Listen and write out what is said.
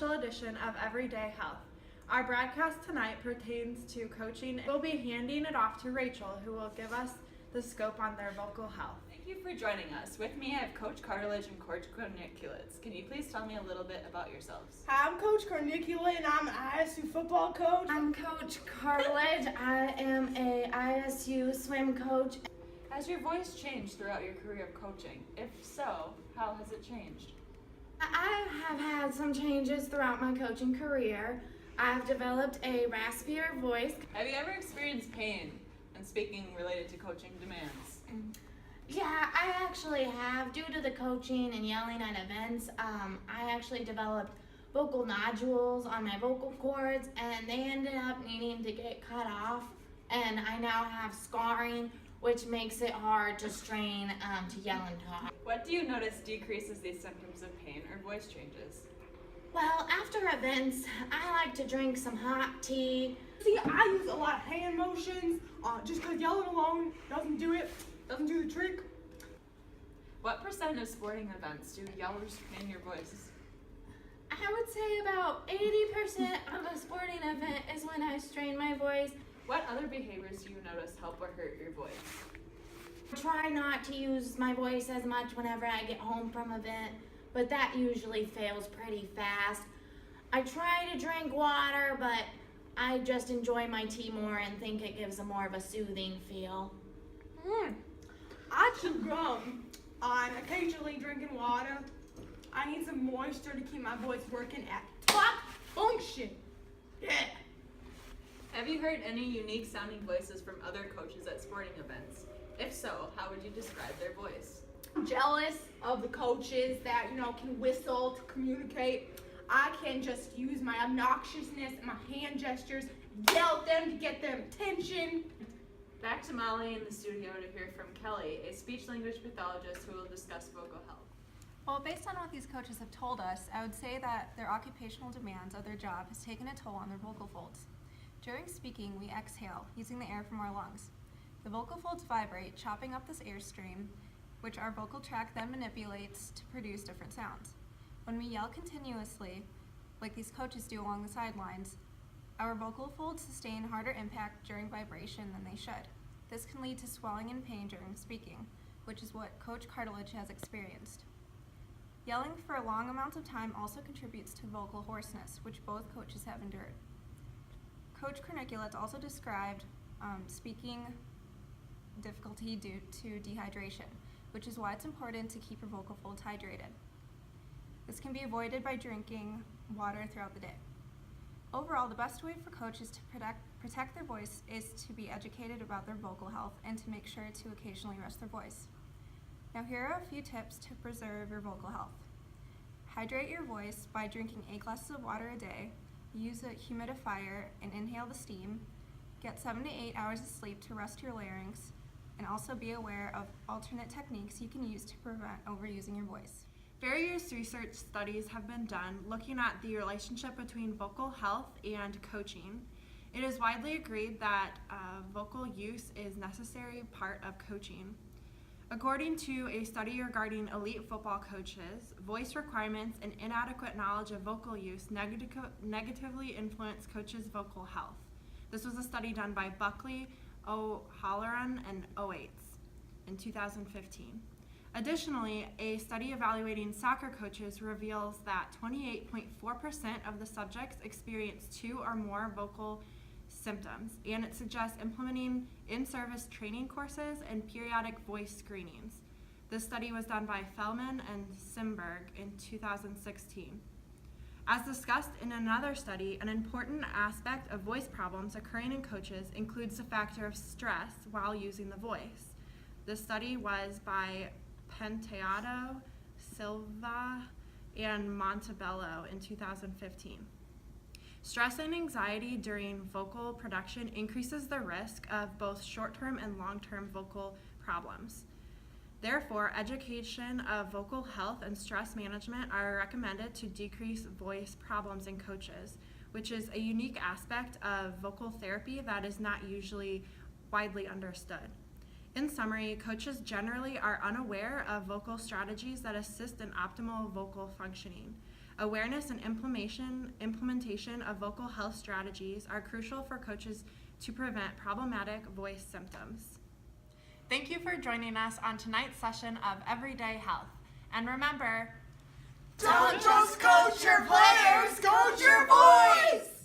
special edition of Everyday Health. Our broadcast tonight pertains to coaching. We'll be handing it off to Rachel, who will give us the scope on their vocal health. Thank you for joining us. With me, I have Coach Cartilage and Coach Corniculate. Can you please tell me a little bit about yourselves? Hi, I'm Coach Corniculate and I'm an ISU football coach. I'm Coach Cartilage. I am a ISU swim coach. Has your voice changed throughout your career of coaching? If so, how has it changed? I have had some changes throughout my coaching career. I've developed a raspier voice. Have you ever experienced pain in speaking related to coaching demands? Yeah, I actually have. Due to the coaching and yelling at events, I actually developed vocal nodules on my vocal cords, and they ended up needing to get cut off, and I now have scarring, which makes it hard to strain to yell and talk. What do you notice decreases these symptoms of pain or voice changes? Well, after events, I like to drink some hot tea. See, I use a lot of hand motions just because yelling alone doesn't do the trick. What percent of sporting events do yellers strain your voice? I would say about 80% of a sporting event is when I strain my voice. What other behaviors do you notice help or hurt your voice? I try not to use my voice as much whenever I get home from event, but that usually fails pretty fast. I try to drink water, but I just enjoy my tea more and think it gives a more of a soothing feel. I chew gum. I'm occasionally drinking water. I need some moisture to keep my voice working at top function. Yeah. Have you heard any unique sounding voices from other coaches at sporting events? If so, how would you describe their voice? I'm jealous of the coaches that, can whistle to communicate. I can just use my obnoxiousness and my hand gestures, yell at them to get their attention. Back to Molly in the studio to hear from Kelly, a speech-language pathologist who will discuss vocal health. Well, based on what these coaches have told us, I would say that their occupational demands of their job has taken a toll on their vocal folds. During speaking, we exhale, using the air from our lungs. The vocal folds vibrate, chopping up this airstream, which our vocal tract then manipulates to produce different sounds. When we yell continuously, like these coaches do along the sidelines, our vocal folds sustain harder impact during vibration than they should. This can lead to swelling and pain during speaking, which is what Coach Cartilage has experienced. Yelling for a long amount of time also contributes to vocal hoarseness, which both coaches have endured. Coach Corniculate also described speaking difficulty due to dehydration, which is why it's important to keep your vocal folds hydrated. This can be avoided by drinking water throughout the day. Overall, the best way for coaches to protect their voice is to be educated about their vocal health and to make sure to occasionally rest their voice. Now here are a few tips to preserve your vocal health. Hydrate your voice by drinking 8 glasses of water a day, use a humidifier and inhale the steam, get 7 to 8 hours of sleep to rest your larynx, and also be aware of alternate techniques you can use to prevent overusing your voice. Various research studies have been done looking at the relationship between vocal health and coaching. It is widely agreed that vocal use is a necessary part of coaching. According to a study regarding elite football coaches, voice requirements and inadequate knowledge of vocal use negatively influence coaches' vocal health. This was a study done by Buckley, O'Halloran, and Oates in 2015. Additionally, a study evaluating soccer coaches reveals that 28.4% of the subjects experienced 2 or more vocal symptoms, and it suggests implementing in-service training courses and periodic voice screenings. This study was done by Fellman and Simberg in 2016. As discussed in another study, an important aspect of voice problems occurring in coaches includes the factor of stress while using the voice. This study was by Penteado, Silva, and Montebello in 2015. Stress and anxiety during vocal production increases the risk of both short-term and long-term vocal problems. Therefore, education of vocal health and stress management are recommended to decrease voice problems in coaches, which is a unique aspect of vocal therapy that is not usually widely understood. In summary, coaches generally are unaware of vocal strategies that assist in optimal vocal functioning. Awareness and implementation of vocal health strategies are crucial for coaches to prevent problematic voice symptoms. Thank you for joining us on tonight's session of Everyday Health. And remember, don't just coach your players, coach your voice!